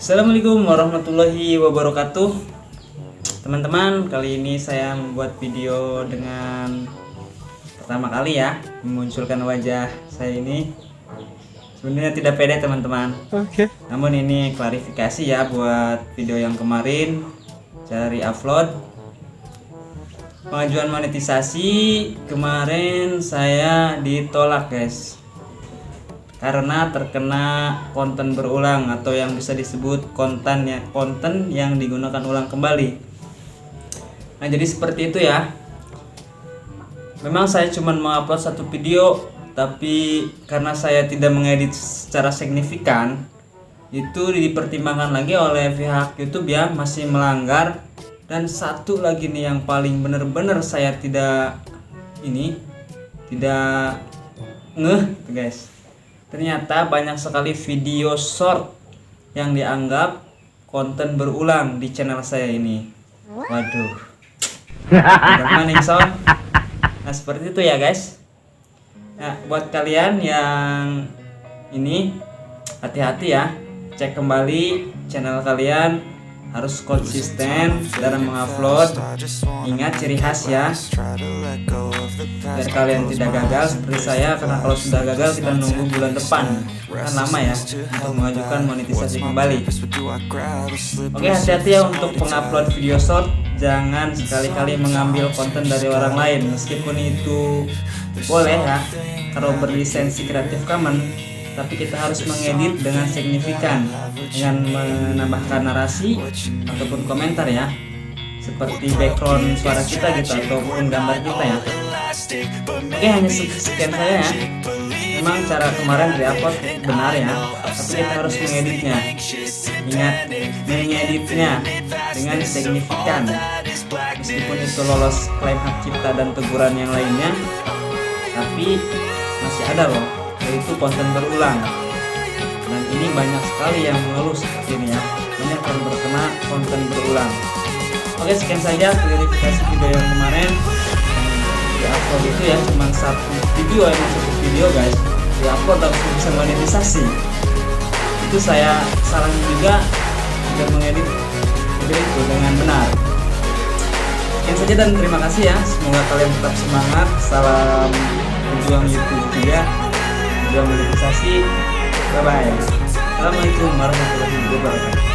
Assalamualaikum warahmatullahi wabarakatuh. Teman-teman, kali ini saya membuat video dengan pertama kali ya memunculkan wajah saya ini. Sebenarnya tidak pede teman-teman. Oke. Namun ini klarifikasi ya buat video yang kemarin cari upload. Pengajuan monetisasi kemarin saya ditolak guys, karena terkena konten berulang atau yang bisa disebut konten yang digunakan ulang kembali. Nah jadi seperti itu ya. Memang saya cuma mengupload satu video, tapi karena saya tidak mengedit secara signifikan, itu dipertimbangkan lagi oleh pihak YouTube ya, masih melanggar. Dan satu lagi nih yang paling bener-bener saya tidak ngeh tuh guys. Ternyata banyak sekali video short yang dianggap konten berulang di channel saya ini. Waduh. Maning sound. Nah seperti itu ya guys. Nah buat kalian yang ini hati-hati ya. Cek kembali channel kalian, harus konsisten dalam mengupload. Ingat ciri khas ya, biar kalian tidak gagal seperti saya. Karena kalau sudah gagal kita nunggu bulan depan, kan lama ya untuk mengajukan monetisasi kembali. Oke, hati-hati ya untuk pengupload video short. Jangan sekali-kali mengambil konten dari orang lain, meskipun itu boleh ya kalau berlisensi Creative Commons. Tapi kita harus mengedit dengan signifikan, dengan menambahkan narasi ataupun komentar ya, seperti background suara kita gitu ataupun gambar kita ya. Oke, hanya sekian saya ya. Memang cara kemarin diupload benar ya, tapi kita harus mengeditnya. Ingat, mengeditnya dengan signifikan. Meskipun itu lolos klaim hak cipta dan teguran yang lainnya, tapi masih ada loh, yaitu konten berulang. Dan ini banyak sekali yang mengeluh seperti ini ya, banyak yang terkena konten berulang. Oke, sekian saja klarifikasi video yang kemarin. Di upload itu ya cuma satu video guys, di upload langsung bisa monetisasi. Itu saya salahnya juga tidak mengedit video itu dengan benar. Sekian saja dan terima kasih ya, semoga kalian tetap semangat. Salam pejuang YouTube juga, pejuang monetisasi. Bye bye. Assalamualaikum warahmatullahi wabarakatuh.